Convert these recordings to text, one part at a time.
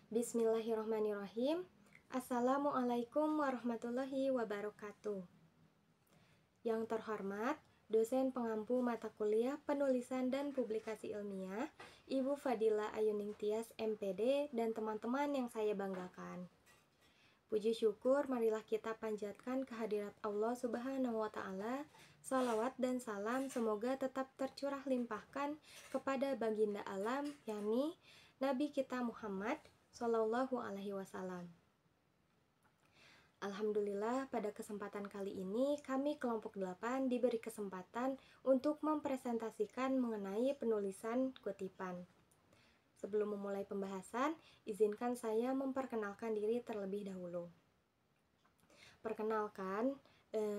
Bismillahirrahmanirrahim. Assalamualaikum warahmatullahi wabarakatuh. Yang terhormat, dosen pengampu mata kuliah penulisan dan publikasi ilmiah, Ibu Fadila Ayuning Tias MPD dan teman-teman yang saya banggakan. Puji syukur marilah kita panjatkan kehadirat Allah Subhanahu wa Ta'ala. Salawat dan salam semoga tetap tercurah limpahkan kepada baginda alam, yakni Nabi kita Muhammad Sallallahu Alaihi Wasallam. Alhamdulillah, pada kesempatan kali ini kami kelompok 8 diberi kesempatan untuk mempresentasikan mengenai penulisan kutipan. Sebelum memulai pembahasan, izinkan saya memperkenalkan diri terlebih dahulu. Perkenalkan,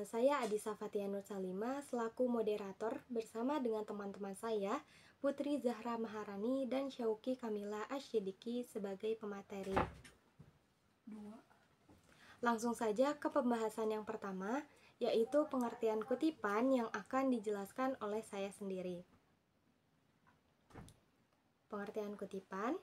saya Adisa Fatia Nur Salima selaku moderator bersama dengan teman-teman saya, Putri Zahra Maharani dan Syauki Kamila Asyidiki sebagai pemateri. Langsung saja ke pembahasan yang pertama, yaitu pengertian kutipan yang akan dijelaskan oleh saya sendiri. Pengertian kutipan,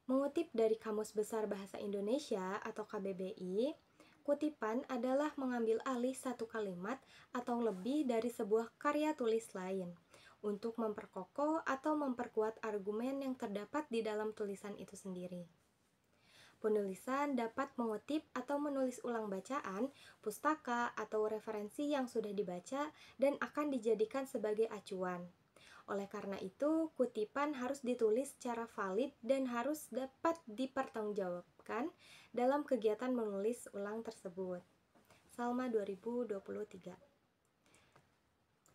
mengutip dari Kamus Besar Bahasa Indonesia atau KBBI, kutipan adalah mengambil alih satu kalimat atau lebih dari sebuah karya tulis lain untuk memperkokoh atau memperkuat argumen yang terdapat di dalam tulisan itu sendiri. Penulisan dapat mengutip atau menulis ulang bacaan, pustaka, atau referensi yang sudah dibaca dan akan dijadikan sebagai acuan. Oleh karena itu, kutipan harus ditulis secara valid dan harus dapat dipertanggungjawabkan dalam kegiatan menulis ulang tersebut. Salma 2023.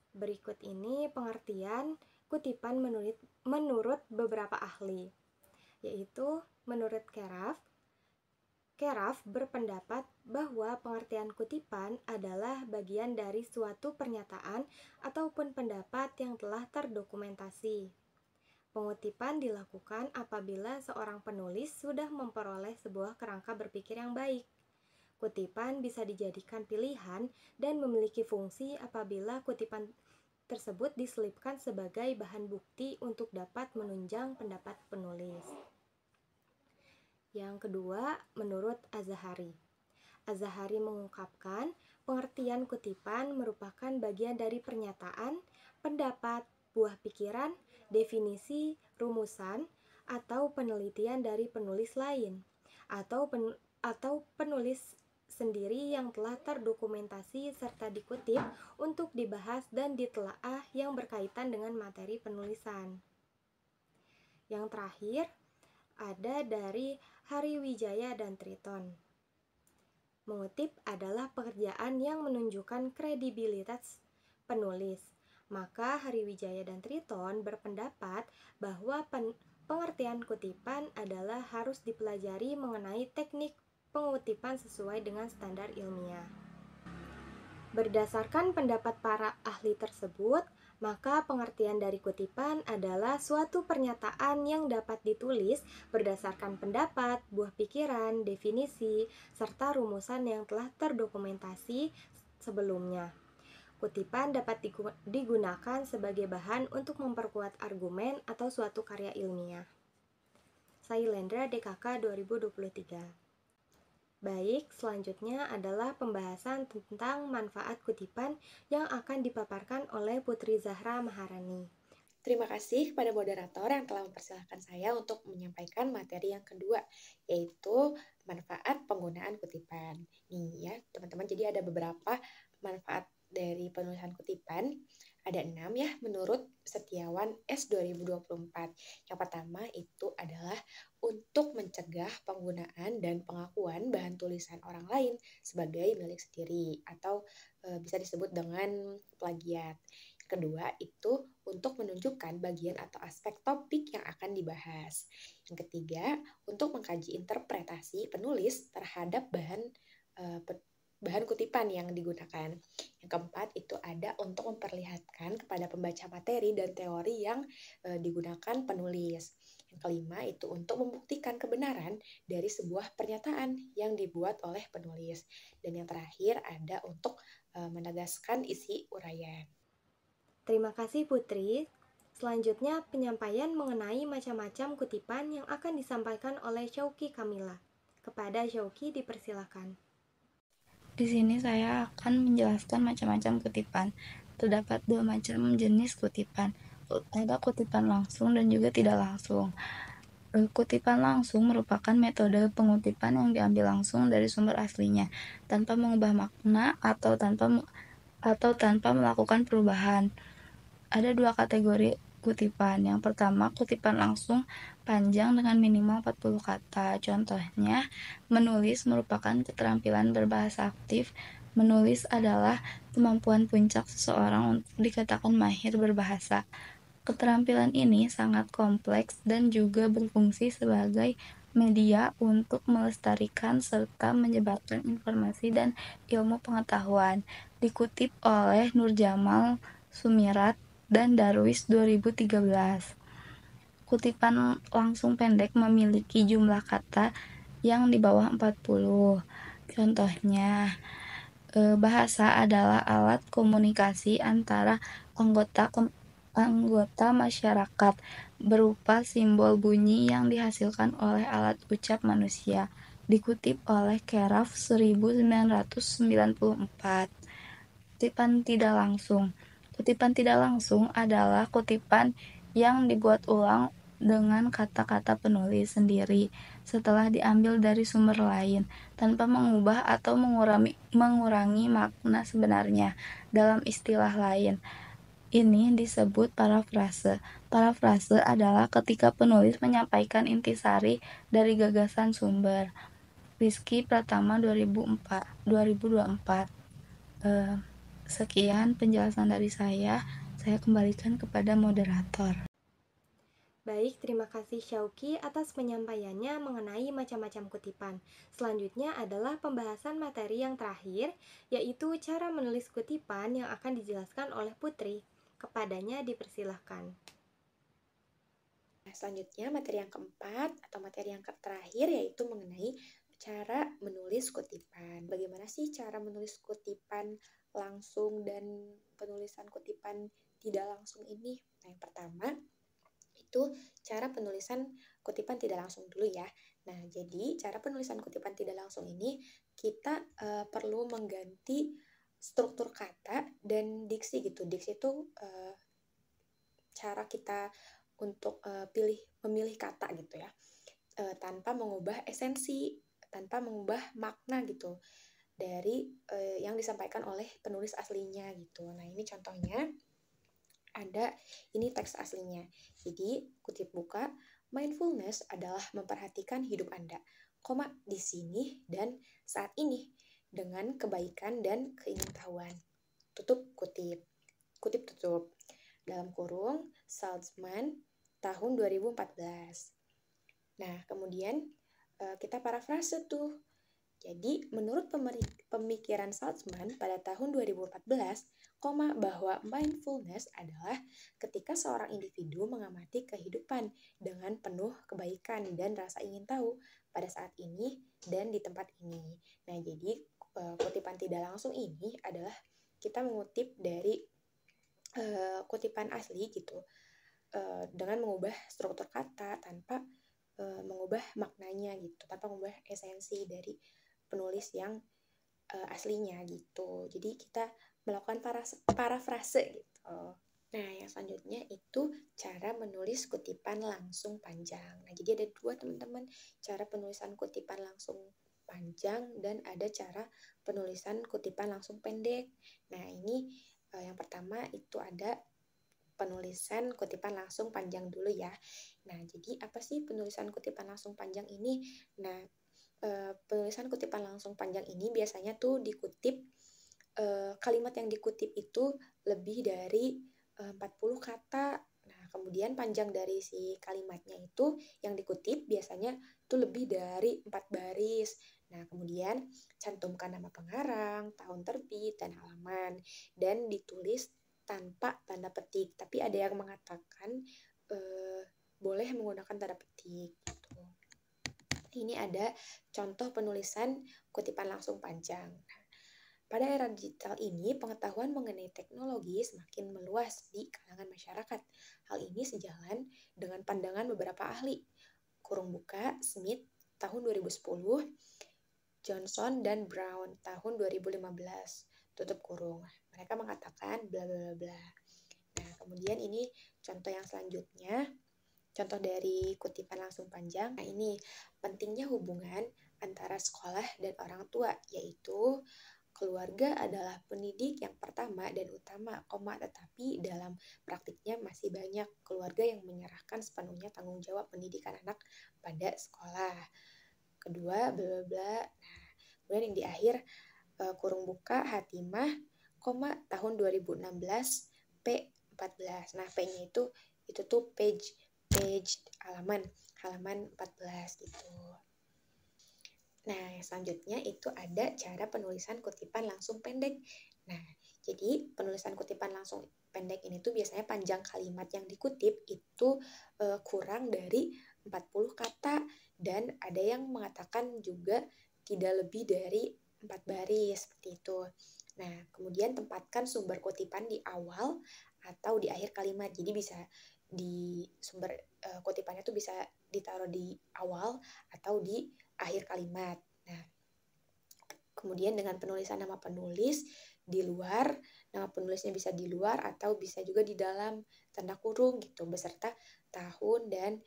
Berikut ini pengertian kutipan menurut beberapa ahli, yaitu menurut Keraf berpendapat bahwa pengertian kutipan adalah bagian dari suatu pernyataan ataupun pendapat yang telah terdokumentasi. Pengutipan dilakukan apabila seorang penulis sudah memperoleh sebuah kerangka berpikir yang baik. Kutipan bisa dijadikan pilihan dan memiliki fungsi apabila kutipan tersebut diselipkan sebagai bahan bukti untuk dapat menunjang pendapat penulis. Yang kedua, menurut Az-Zahari. Az-Zahari mengungkapkan pengertian kutipan merupakan bagian dari pernyataan, pendapat, buah pikiran, definisi, rumusan, atau penelitian dari penulis lain, atau penulis sendiri yang telah terdokumentasi serta dikutip untuk dibahas dan ditelaah yang berkaitan dengan materi penulisan. Yang terakhir, ada dari Hariwijaya dan Triton. Mengutip adalah pekerjaan yang menunjukkan kredibilitas penulis. Maka Hariwijaya dan Triton berpendapat bahwa pengertian kutipan adalah harus dipelajari mengenai teknik pengutipan sesuai dengan standar ilmiah. Berdasarkan pendapat para ahli tersebut, maka pengertian dari kutipan adalah suatu pernyataan yang dapat ditulis berdasarkan pendapat, buah pikiran, definisi, serta rumusan yang telah terdokumentasi sebelumnya. Kutipan dapat digunakan sebagai bahan untuk memperkuat argumen atau suatu karya ilmiah. Sailendra DKK 2023. Baik, selanjutnya adalah pembahasan tentang manfaat kutipan yang akan dipaparkan oleh Putri Zahra Maharani. Terima kasih kepada moderator yang telah mempersilahkan saya untuk menyampaikan materi yang kedua, yaitu manfaat penggunaan kutipan. Nih ya, teman-teman, jadi ada beberapa manfaat dari penulisan kutipan. Ada 6 ya, menurut Setiawan S 2024. Yang pertama itu adalah untuk mencegah penggunaan dan pengakuan bahan tulisan orang lain sebagai milik sendiri atau bisa disebut dengan plagiat. Kedua itu untuk menunjukkan bagian atau aspek topik yang akan dibahas. Yang ketiga, untuk mengkaji interpretasi penulis terhadap bahan kutipan yang digunakan. Yang keempat itu ada untuk memperlihatkan kepada pembaca materi dan teori yang digunakan penulis. Yang kelima itu untuk membuktikan kebenaran dari sebuah pernyataan yang dibuat oleh penulis. Dan yang terakhir ada untuk menegaskan isi uraian. Terima kasih Putri. Selanjutnya, penyampaian mengenai macam-macam kutipan yang akan disampaikan oleh Syauqi Kamila. Kepada Syauqi dipersilakan. Di sini saya akan menjelaskan macam-macam kutipan. Terdapat 2 macam jenis kutipan. Ada kutipan langsung dan juga tidak langsung. Kutipan langsung merupakan metode pengutipan yang diambil langsung dari sumber aslinya, tanpa mengubah makna atau tanpa melakukan perubahan. Ada 2 kategori kutipan. Yang pertama, kutipan langsung panjang dengan minimal 40 kata. Contohnya, menulis merupakan keterampilan berbahasa aktif. Menulis adalah kemampuan puncak seseorang untuk dikatakan mahir berbahasa. Keterampilan ini sangat kompleks dan juga berfungsi sebagai media untuk melestarikan serta menyebarkan informasi dan ilmu pengetahuan. Dikutip oleh Nurjamal Sumirat dan Darwis 2013. Kutipan langsung pendek memiliki jumlah kata yang di bawah 40. Contohnya, bahasa adalah alat komunikasi antara anggota masyarakat berupa simbol bunyi yang dihasilkan oleh alat ucap manusia. Dikutip oleh Keraf 1994. Kutipan tidak langsung. Kutipan tidak langsung adalah kutipan yang dibuat ulang dengan kata-kata penulis sendiri setelah diambil dari sumber lain, tanpa mengubah atau mengurangi makna sebenarnya. Dalam istilah lain, ini disebut parafrase. Parafrase adalah ketika penulis menyampaikan intisari dari gagasan sumber. Rizky Pratama 2024. Sekian penjelasan dari saya. Saya kembalikan kepada moderator. Baik, terima kasih Syauqi atas penyampaiannya mengenai macam-macam kutipan. Selanjutnya adalah pembahasan materi yang terakhir, yaitu cara menulis kutipan yang akan dijelaskan oleh Putri. Kepadanya dipersilahkan. Selanjutnya materi yang keempat atau materi yang terakhir yaitu mengenai cara menulis kutipan. Bagaimana sih cara menulis kutipan langsung dan penulisan kutipan tidak langsung ini? Nah, yang pertama itu cara penulisan kutipan tidak langsung dulu ya. Nah, jadi cara penulisan kutipan tidak langsung ini kita perlu mengganti struktur kata dan diksi gitu. Diksi itu cara kita untuk memilih kata gitu ya, tanpa mengubah esensi, tanpa mengubah makna gitu dari yang disampaikan oleh penulis aslinya gitu. Nah, ini contohnya ada, ini teks aslinya. Jadi, kutip buka, mindfulness adalah memperhatikan hidup Anda, koma di sini dan saat ini dengan kebaikan dan keingintahuan. Tutup kutip. Kutip tutup. Dalam kurung, Salzman tahun 2014. Nah, kemudian kita parafrase tuh. Jadi, menurut pemikiran Salzman pada tahun 2014, bahwa mindfulness adalah ketika seorang individu mengamati kehidupan dengan penuh kebaikan dan rasa ingin tahu pada saat ini dan di tempat ini. Nah, jadi kutipan tidak langsung ini adalah kita mengutip dari kutipan asli gitu, dengan mengubah struktur kata tanpa mengubah maknanya gitu, tanpa mengubah esensi dari penulis yang aslinya gitu. Jadi kita melakukan parafrase gitu. Nah, yang selanjutnya itu cara menulis kutipan langsung panjang. Nah, jadi ada 2 teman-teman, cara penulisan kutipan langsung panjang dan ada cara penulisan kutipan langsung pendek. Nah, ini yang pertama itu ada penulisan kutipan langsung panjang dulu ya. Nah, jadi apa sih penulisan kutipan langsung panjang ini? Nah, penulisan kutipan langsung panjang ini biasanya tuh dikutip, kalimat yang dikutip itu lebih dari 40 kata. Nah, kemudian panjang dari si kalimatnya itu yang dikutip biasanya tuh lebih dari 4 baris. Nah, kemudian cantumkan nama pengarang, tahun terbit, dan halaman, dan ditulis tanpa tanda petik. Tapi ada yang mengatakan boleh menggunakan tanda petik gitu. Ini ada contoh penulisan kutipan langsung panjang. pada era digital ini, pengetahuan mengenai teknologi semakin meluas di kalangan masyarakat. Hal ini sejalan dengan pandangan beberapa ahli. Kurung buka, Smith tahun 2010, Johnson dan Brown tahun 2015, tutup kurung. Mereka mengatakan bla bla bla. Nah, kemudian ini contoh yang selanjutnya, contoh dari kutipan langsung panjang. Nah, ini pentingnya hubungan antara sekolah dan orang tua, yaitu keluarga adalah pendidik yang pertama dan utama, tetapi dalam praktiknya masih banyak keluarga yang menyerahkan sepenuhnya tanggung jawab pendidikan anak pada sekolah. Kedua, bla bla bla. Nah, kemudian yang di akhir kurung buka Hatimah, tahun 2016 P14. Nah, P-nya itu tuh page halaman 14 gitu. Nah, selanjutnya itu ada cara penulisan kutipan langsung pendek. Nah, jadi penulisan kutipan langsung pendek ini tuh biasanya panjang kalimat yang dikutip itu kurang dari 40 kata, dan ada yang mengatakan juga tidak lebih dari 4 baris seperti itu. Nah, kemudian tempatkan sumber kutipan di awal atau di akhir kalimat. Jadi bisa di sumber kutipannya tuh bisa ditaruh di awal atau di akhir kalimat. Nah, kemudian dengan penulisan nama penulis di luar, nama penulisnya bisa di luar atau bisa juga di dalam tanda kurung gitu, beserta tahun dan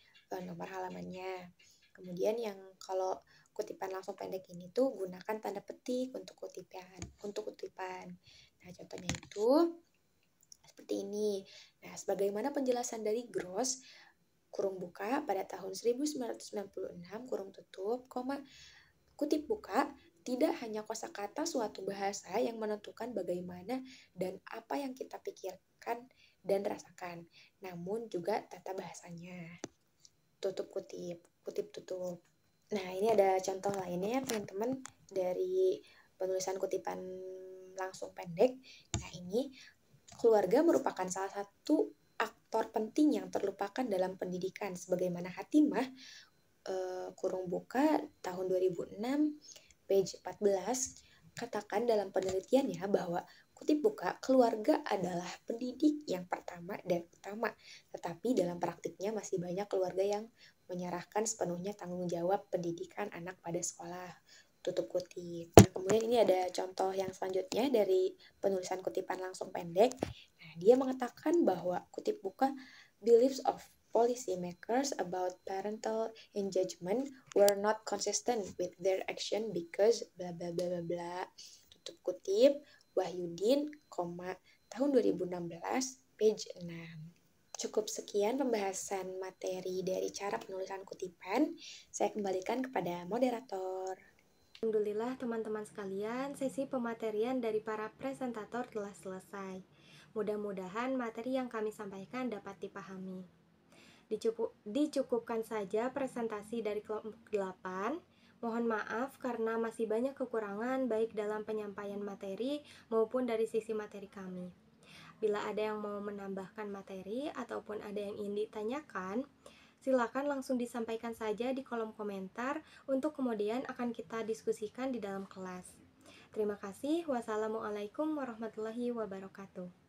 nomor halamannya. Kemudian yang kalau kutipan langsung pendek ini tuh gunakan tanda petik untuk kutipan. Nah, contohnya itu seperti ini. Nah, sebagaimana penjelasan dari Gross, kurung buka pada tahun 1996, kurung tutup, kutip buka, tidak hanya kosakata suatu bahasa yang menentukan bagaimana dan apa yang kita pikirkan dan rasakan, namun juga tata bahasanya. Tutup kutip, kutip tutup. Nah, ini ada contoh lainnya teman-teman dari penulisan kutipan langsung pendek. Nah, ini keluarga merupakan salah satu aktor penting yang terlupakan dalam pendidikan, sebagaimana Hatimah kurung buka tahun 2006 page 14 katakan dalam penelitiannya bahwa kutip buka, keluarga adalah pendidik yang pertama dan utama, tetapi dalam praktiknya masih banyak keluarga yang menyerahkan sepenuhnya tanggung jawab pendidikan anak pada sekolah, tutup kutip. Nah, kemudian ini ada contoh yang selanjutnya dari penulisan kutipan langsung pendek. Nah, dia mengatakan bahwa kutip buka, beliefs of policymakers about parental engagement were not consistent with their action because bla bla bla bla bla. Tutup kutip, Wahyudin, tahun 2016, page 6. Cukup sekian pembahasan materi dari cara penulisan kutipan. Saya kembalikan kepada moderator. Alhamdulillah teman-teman sekalian, sesi pematerian dari para presentator telah selesai. Mudah-mudahan materi yang kami sampaikan dapat dipahami. Dicukupkan saja presentasi dari kelompok 8. Mohon maaf karena masih banyak kekurangan baik dalam penyampaian materi maupun dari sisi materi kami. Bila ada yang mau menambahkan materi ataupun ada yang ingin ditanyakan, silakan langsung disampaikan saja di kolom komentar untuk kemudian akan kita diskusikan di dalam kelas. Terima kasih. Wassalamualaikum warahmatullahi wabarakatuh.